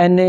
NA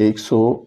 100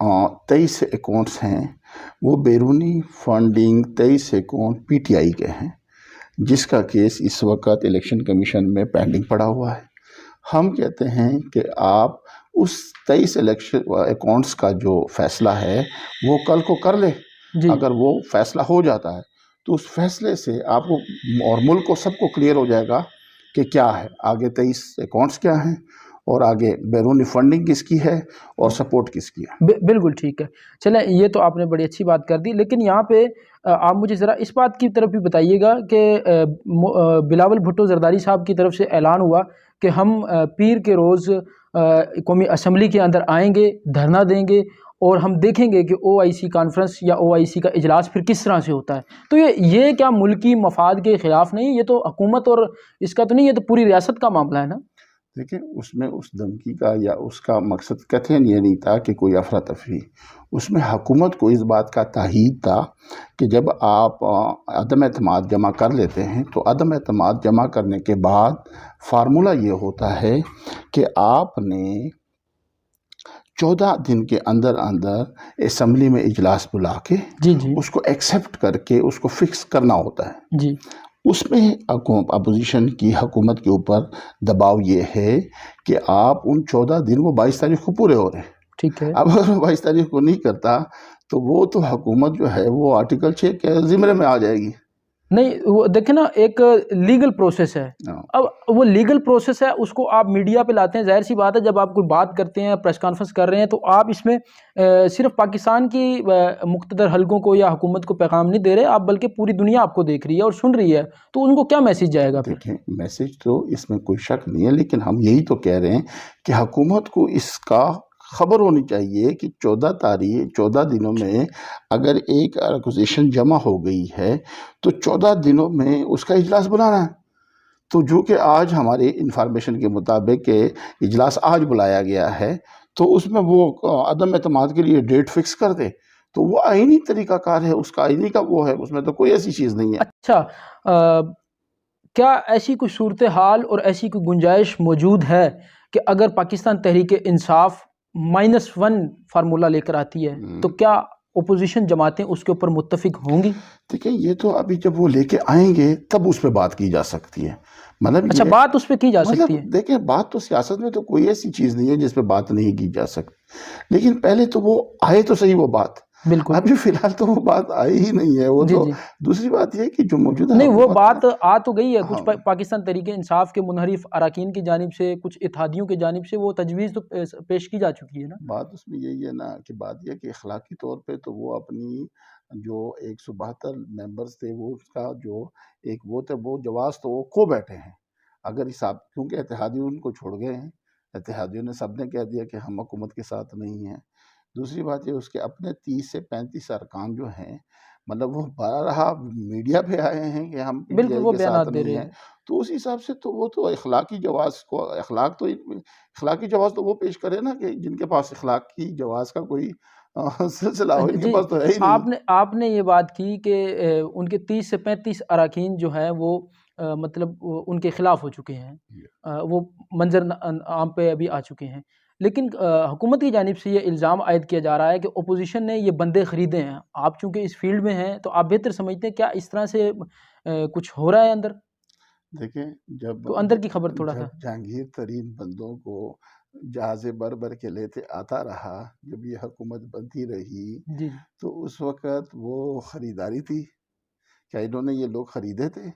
23 accounts ہیں وہ بیرونی funding 23 account P T I کے ہیں، جس کا کیس اس وقت الیکشن کمیشن میں پینڈنگ پڑا ہوا ہے۔ ہم کہتے ہیں کہ آپ اس 23 اکاؤنٹس کا جو فیصلہ ہے وہ کل کو کر لے۔ جی اگر وہ فیصلہ ہو جاتا ہے تو اس فیصلے سے آپ کو اور ملک کو سب کو کلیئر ہو جائے گا کہ کیا ہے آگے 23 اکاؤنٹس کیا ہیں اور آگے بیرونی فنڈنگ کس کی ہے اور سپورٹ کس کی ہے۔ بالکل ٹھیک ہے، چلیں یہ تو آپ نے بڑی اچھی بات کر دی، لیکن یہاں پہ آپ مجھے ذرا اس بات کی طرف بھی بتائیے گا کہ بلاول بھٹو زرداری صاحب کی طرف سے اعلان ہوا کہ ہم پیر کے روز قومی اسمبلی کے اندر آئیں گے، دھرنا دیں گے اور ہم دیکھیں گے کہ او آئی سی کانفرنس یا او آئی سی کا اجلاس پھر کس طرح سے ہوتا ہے۔ تو یہ کیا ملکی مفاد کے خلاف نہیں؟ یہ تو حکومت اور اس کا تو نہیں، یہ تو پوری ریاست کا معاملہ ہے نا۔ دیکھیں اس میں اس دھمکی کا یا اس کا مقصد قطعاً یہ نہیں تھا کہ کوئی افراتفری، اس میں حکومت کو اس بات کا تائید تھا کہ جب آپ عدم اعتماد جمع کر لیتے ہیں تو عدم اعتماد جمع کرنے کے بعد فارمولہ یہ ہوتا ہے کہ آپ نے 14 دن کے اندر اندر اسمبلی میں اجلاس بلا کے جی جی اس کو ایکسیپٹ کر کے اس کو فکس کرنا ہوتا ہے۔ جی اس میں اپوزیشن کی حکومت کے اوپر دباؤ یہ ہے کہ آپ ان 14 دن وہ 22 تاریخ کو پورے ہو رہے ہیں، ٹھیک ہے۔ اب اگر 22 تاریخ کو نہیں کرتا تو وہ تو حکومت جو ہے وہ آرٹیکل 6 کے زمرے میں آ جائے گی۔ نہیں وہ دیکھیں نا، ایک لیگل پروسیس ہے، اب وہ لیگل پروسیس ہے، اس کو آپ میڈیا پہ لاتے ہیں، ظاہر سی بات ہے جب آپ کوئی بات کرتے ہیں، پریس کانفرنس کر رہے ہیں تو آپ اس میں صرف پاکستان کی مقتدر حلقوں کو یا حکومت کو پیغام نہیں دے رہے آپ، بلکہ پوری دنیا آپ کو دیکھ رہی ہے اور سن رہی ہے، تو ان کو کیا میسیج جائے گا پھر؟ دیکھیں میسیج تو اس میں کوئی شک نہیں ہے، لیکن ہم یہی تو کہہ رہے ہیں کہ حکومت کو اس کا خبر ہونی چاہیے کہ 14 دنوں میں اگر ایک ایکوزیشن جمع ہو گئی ہے تو 14 دنوں میں اس کا اجلاس بلانا ہے۔ تو جو کہ آج ہمارے انفارمیشن کے مطابق کہ اجلاس آج بلایا گیا ہے تو اس میں وہ عدم اعتماد کے لیے ڈیٹ فکس کر دے تو وہ آئینی طریقہ کار ہے، اس کا آئینی کا وہ ہے، اس میں تو کوئی ایسی چیز نہیں ہے۔ اچھا، کیا ایسی کوئی صورتحال اور ایسی کوئی گنجائش موجود ہے کہ اگر پاکستان تحریک انصاف -1 فارمولہ لے کر آتی ہے تو کیا اپوزیشن جماعتیں اس کے اوپر متفق ہوں گی؟ دیکھیں یہ تو ابھی جب وہ لے کے آئیں گے تب اس پہ بات کی جا سکتی ہے، مطلب اچھا بات اس پہ کی جا سکتی ہے۔ دیکھیں بات تو سیاست میں تو کوئی ایسی چیز نہیں ہے جس پہ بات نہیں کی جا سکتی، لیکن پہلے تو وہ آئے تو صحیح وہ بات، بالکل ابھی فی الحال تو وہ بات آئی ہی نہیں ہے، وہ جی تو جی دوسری بات یہ ہے کہ جو موجودہ نہیں، وہ حکومت بات آ تو گئی ہے، کچھ ہاں پاکستان تحریک انصاف کے منحرف اراکین کی جانب سے، کچھ اتحادیوں کی جانب سے وہ تجویز تو پیش کی جا چکی ہے نا۔ بات اس میں یہی ہے نا کہ بات یہ کہ اخلاقی طور پہ تو وہ اپنی جو 172 ممبرز تھے وہ اس کا جو ایک وہ تھے وہ جواز تو وہ کھو بیٹھے ہیں، اگر حساب کیونکہ اتحادیوں ان کو چھوڑ گئے ہیں، اتحادیوں نے سب نے کہہ دیا کہ ہم حکومت کے ساتھ نہیں ہیں۔ دوسری بات یہ اس کے اپنے 30 سے 35 ارکان جو ہیں مطلب وہ بارہا میڈیا پہ آئے ہیں کہ ہم پی ٹی بالکل آئی وہ کے ساتھ بیانات دے نہیں رہے ہیں، ہیں۔ تو اس حساب سے تو وہ تو اخلاقی جواز کو اخلاقی جواز تو وہ پیش کرے نا کہ جن کے پاس اخلاقی جواز کا کوئی سلسلہ ہو، ان کے جی، پاس تو ہے ہی نہیں۔ آپ نے یہ بات کی کہ ان کے 30 سے 35 اراکین جو ہیں وہ مطلب ان کے خلاف ہو چکے ہیں، وہ منظر عام پہ ابھی آ چکے ہیں، لیکن حکومت کی جانب سے یہ الزام عائد کیا جا رہا ہے کہ اپوزیشن نے یہ بندے خریدے ہیں، آپ چونکہ اس فیلڈ میں ہیں تو آپ بہتر سمجھتے ہیں کیا اس طرح سے کچھ ہو رہا ہے اندر؟ دیکھیں تو اندر کی خبر تھوڑا سا۔ جب جہانگیر ترین بندوں کو جہازیں بر کے لیتے آتا رہا، جب یہ حکومت بنتی رہی جی تو اس وقت وہ خریداری تھی، کیا انہوں نے یہ لوگ خریدے تھے؟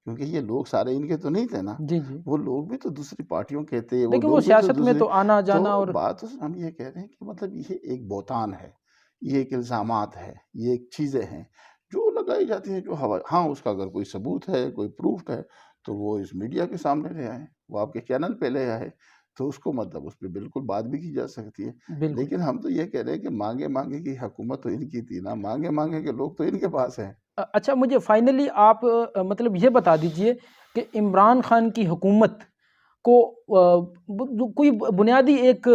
کیونکہ یہ لوگ سارے ان کے تو نہیں تھے نا، جی جی، وہ لوگ بھی تو دوسری پارٹیوں کے تھے، وہ لیکن وہ لوگ بھی تو سیاست میں دوسری، تو آنا جانا تو اور بات ہم یہ کہہ رہے ہیں کہ مطلب یہ ایک بہتان ہے، یہ ایک الزامات ہے، یہ ایک چیزیں ہیں جو لگائی جاتی ہیں، جو ہاں اس کا اگر کوئی ثبوت ہے، کوئی پروف ہے تو وہ اس میڈیا کے سامنے لے آئے، وہ آپ کے چینل پہ لے آئے تو اس کو مطلب اس پہ بالکل بات بھی کی جا سکتی ہے، بالکل۔ لیکن ہم تو یہ کہہ رہے ہیں کہ مانگے مانگے کی حکومت تو ان کی تھی نا، مانگے مانگے کے لوگ تو ان کے پاس ہیں۔ اچھا مجھے فائنلی آپ مطلب یہ بتا دیجئے کہ عمران خان کی حکومت کو کوئی بنیادی ایک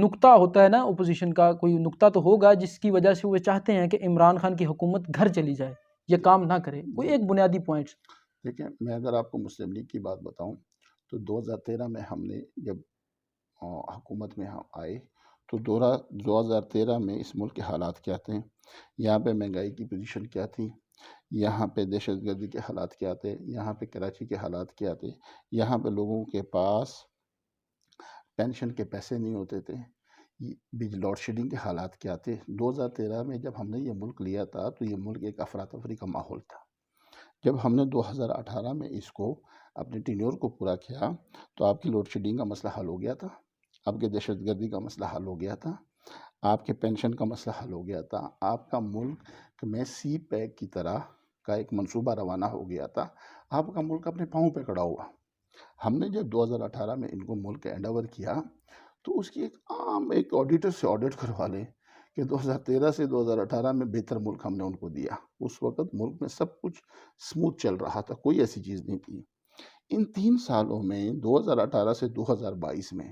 نقطہ ہوتا ہے نا اپوزیشن کا، کوئی نقطہ تو ہوگا جس کی وجہ سے وہ چاہتے ہیں کہ عمران خان کی حکومت گھر چلی جائے، یہ کام نہ کرے، کوئی ایک بنیادی پوائنٹس؟ دیکھیں میں اگر آپ کو مسلم لیگ کی بات بتاؤں تو 2013 میں ہم نے جب حکومت میں ہم آئے تو 2013 میں اس ملک کے حالات کیا تھے، یہاں پہ مہنگائی کی پوزیشن کیا تھی، یہاں پہ دہشت گردی کے حالات کیا تھے، یہاں پہ کراچی کے حالات کیا تھے، یہاں پہ لوگوں کے پاس پینشن کے پیسے نہیں ہوتے تھے، لوڈ شیڈنگ کے حالات کیا تھے۔ 2013 میں جب ہم نے یہ ملک لیا تھا تو یہ ملک ایک افراتفری کا ماحول تھا۔ جب ہم نے 2018 میں اس کو اپنے ٹینیور کو پورا کیا تو آپ کی لوڈ شیڈنگ کا مسئلہ حل ہو گیا تھا، آپ کے دہشت گردی کا مسئلہ حل ہو گیا تھا، آپ کے پینشن کا مسئلہ حل ہو گیا تھا، آپ کا ملک میں سی پیک کی طرح کا ایک منصوبہ روانہ ہو گیا تھا، آپ کا ملک اپنے پاؤں پہ کھڑا ہوا۔ ہم نے جب 2018 میں ان کو ملک ہینڈ اوور کیا تو اس کی ایک عام ایک آڈیٹر سے آڈٹ کروا لیں کہ 2013 سے 2018 میں بہتر ملک ہم نے ان کو دیا۔ اس وقت ملک میں سب کچھ سموتھ چل رہا تھا، کوئی ایسی چیز نہیں تھی۔ ان 3 سالوں میں 2018 سے 2022 میں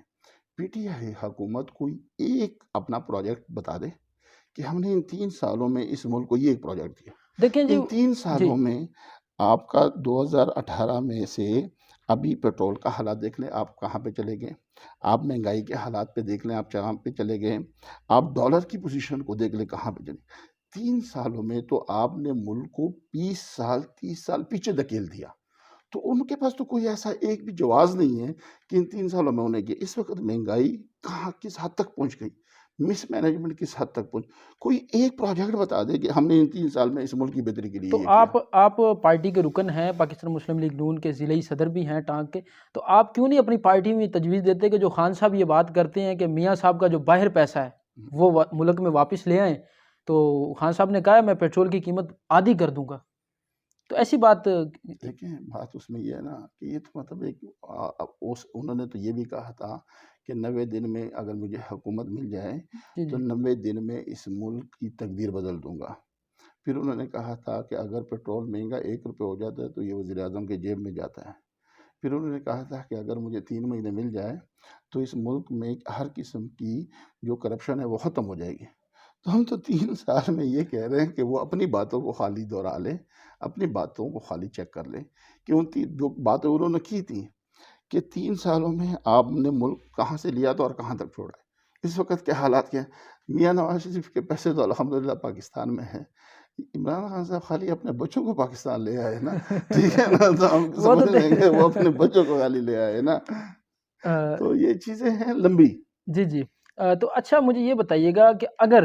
پی ٹی آئی حکومت کوئی ایک اپنا پروجیکٹ بتا دے کہ ہم نے ان 3 سالوں میں اس ملک کو یہ ایک پروجیکٹ دیا۔ دیکھیں جی، ان 3 جی سالوں میں آپ کا 2018 میں سے ابھی پیٹرول کا حالات دیکھ لیں، آپ کہاں پہ چلے گئے، آپ مہنگائی کے حالات پہ دیکھ لیں آپ کہاں پہ چلے گئے، آپ ڈالر کی پوزیشن کو دیکھ لیں کہاں پہ چلے۔ 3 سالوں میں تو آپ نے ملک کو 20 سال 30 سال پیچھے دھکیل دیا۔ تو ان کے پاس تو کوئی ایسا ایک بھی جواز نہیں ہے کہ ان 3 سالوں میں انہیں کیا۔ اس وقت مہنگائی کہاں کس حد تک پہنچ گئی، مس مینجمنٹ کس حد تک پہنچ، کوئی ایک پروجیکٹ بتا دے کہ ہم نے ان 3 سال میں اس ملک کی بہتری کے لیے تو یہ کیا۔ آپ پارٹی کے رکن ہیں، پاکستان مسلم لیگ نون کے ضلعی صدر بھی ہیں ٹانک کے، تو آپ کیوں نہیں اپنی پارٹی میں تجویز دیتے کہ جو خان صاحب یہ بات کرتے ہیں کہ میاں صاحب کا جو باہر پیسہ ہے وہ ملک میں واپس لے آئیں؟ تو خان صاحب نے کہا ہے میں پیٹرول کی قیمت آدھی کر دوں گا، تو ایسی بات دیکھیں بات اس میں یہ ہے نا کہ یہ تو مطلب ایک انہوں نے تو یہ بھی کہا تھا کہ 90 دن میں اگر مجھے حکومت مل جائے جی تو جی 90 دن میں اس ملک کی تقدیر بدل دوں گا۔ پھر انہوں نے کہا تھا کہ اگر پیٹرول مہنگا 1 روپے ہو جاتا ہے تو یہ وزیر اعظم کے جیب میں جاتا ہے۔ پھر انہوں نے کہا تھا کہ اگر مجھے 3 مہینے مل جائے تو اس ملک میں ہر قسم کی جو کرپشن ہے وہ ختم ہو جائے گی۔ تو ہم تو 3 سال میں یہ کہہ رہے ہیں کہ وہ اپنی باتوں کو خالی دہرا لیں، اپنی باتوں کو خالی چیک کر لیں کہ ان کی جو باتیں انہوں نے کی تھیں کہ 3 سالوں میں آپ نے ملک کہاں سے لیا تھا اور کہاں تک چھوڑا ہے۔ اس وقت کے حالات کیا ہیں؟ میاں نواز شریف کے پیسے تو الحمدللہ پاکستان میں ہیں، عمران خان صاحب خالی اپنے بچوں کو پاکستان لے آئے نا، ٹھیک ہے نا، تو ہم سمجھ لیں گے وہ اپنے بچوں کو خالی لے آئے نا۔ تو یہ چیزیں ہیں لمبی۔ جی جی، تو اچھا مجھے یہ بتائیے گا کہ اگر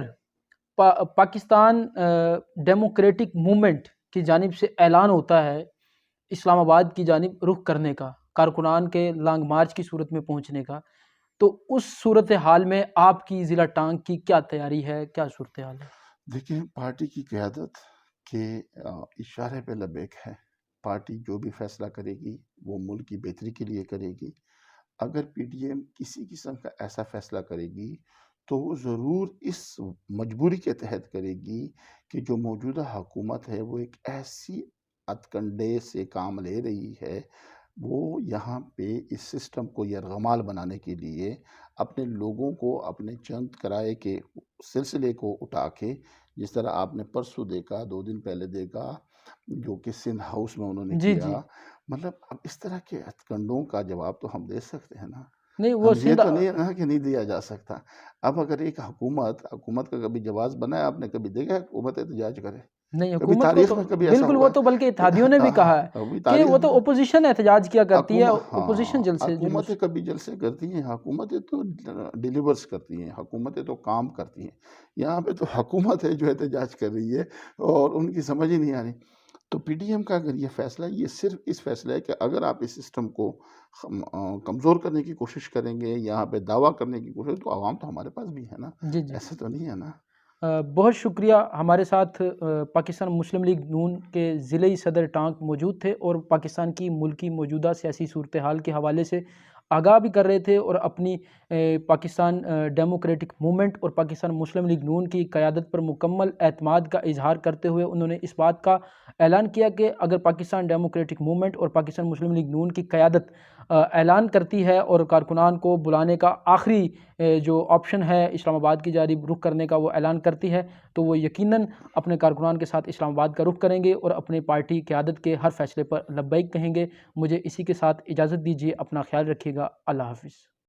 پاکستان ڈیموکریٹک موومنٹ کی جانب سے اعلان ہوتا ہے اسلام آباد کی جانب رخ کرنے کا، کارکنان کے لانگ مارچ کی صورت میں پہنچنے کا، تو اس صورتحال میں آپ کی ضلع ٹانک کی کیا تیاری ہے، کیا صورتحال ہے؟ دیکھیں پارٹی کی قیادت کے اشارے پہ لبیک ہے، پارٹی جو بھی فیصلہ کرے گی وہ ملک کی بہتری کے لیے کرے گی۔ اگر پی ٹی ایم کسی قسم کا ایسا فیصلہ کرے گی تو وہ ضرور اس مجبوری کے تحت کرے گی کہ جو موجودہ حکومت ہے وہ ایک ایسی اتکنڈے سے کام لے رہی ہے، وہ یہاں پہ اس سسٹم کو یرغمال بنانے کے لیے اپنے لوگوں کو اپنے چند کرائے کے سلسلے کو اٹھا کے، جس طرح آپ نے پرسوں دیکھا، 2 دن پہلے دیکھا جو کہ سندھ ہاؤس میں انہوں نے جی کیا، جی، مطلب اب اس طرح کے ہتھکنڈوں کا جواب تو ہم دے سکتے ہیں نا، نہیں وہ ہم یہ سندھ، تو نہیں ہے نا کہ نہیں دیا جا سکتا۔ اب اگر ایک حکومت کا کبھی جواز بنا ہے، آپ نے کبھی دیکھا ہے حکومت احتجاج کرے؟ نہیں کبھی حکومت کو تاریخ تو میں کبھی ایسا بالکل، ہوا وہ ہے؟ تو بلکہ اتحادیوں نے بھی کہا ہے کبھی کہ تاریخ وہ میں تو اپوزیشن احتجاج کیا کرتی ہے، اپوزیشن ہاں، جلسے جلوس۔ حکومتیں کبھی جلسے کرتی ہیں، حکومتیں تو ڈیلیورس کرتی ہیں، حکومتیں تو کام کرتی ہیں۔ یہاں پہ تو حکومت ہے جو احتجاج کر رہی ہے اور ان کی سمجھ ہی نہیں آ رہی۔ تو پی ٹی ایم کا اگر یہ فیصلہ، یہ صرف اس فیصلہ ہے کہ اگر آپ اس سسٹم کو کمزور کرنے کی کوشش کریں گے، یہاں پہ دعویٰ کرنے کی کوشش، تو عوام تو ہمارے پاس بھی ہے نا، جی جی، ایسا تو نہیں ہے نا۔ بہت شکریہ، ہمارے ساتھ پاکستان مسلم لیگ نون کے ضلعی صدر ٹانک موجود تھے اور پاکستان کی ملکی موجودہ سیاسی صورتحال کے حوالے سے آگاہ بھی کر رہے تھے، اور اپنی پاکستان ڈیموکریٹک موومنٹ اور پاکستان مسلم لیگ نون کی قیادت پر مکمل اعتماد کا اظہار کرتے ہوئے انہوں نے اس بات کا اعلان کیا کہ اگر پاکستان ڈیموکریٹک موومنٹ اور پاکستان مسلم لیگ نون کی قیادت اعلان کرتی ہے اور کارکنان کو بلانے کا آخری جو آپشن ہے اسلام آباد کی جانب رخ کرنے کا وہ اعلان کرتی ہے، تو وہ یقیناً اپنے کارکنان کے ساتھ اسلام آباد کا رخ کریں گے اور اپنے پارٹی قیادت کے ہر فیصلے پر لبیک کہیں گے۔ مجھے اسی کے ساتھ اجازت دیجیے، اپنا خیال رکھیے گا، اللہ حافظ۔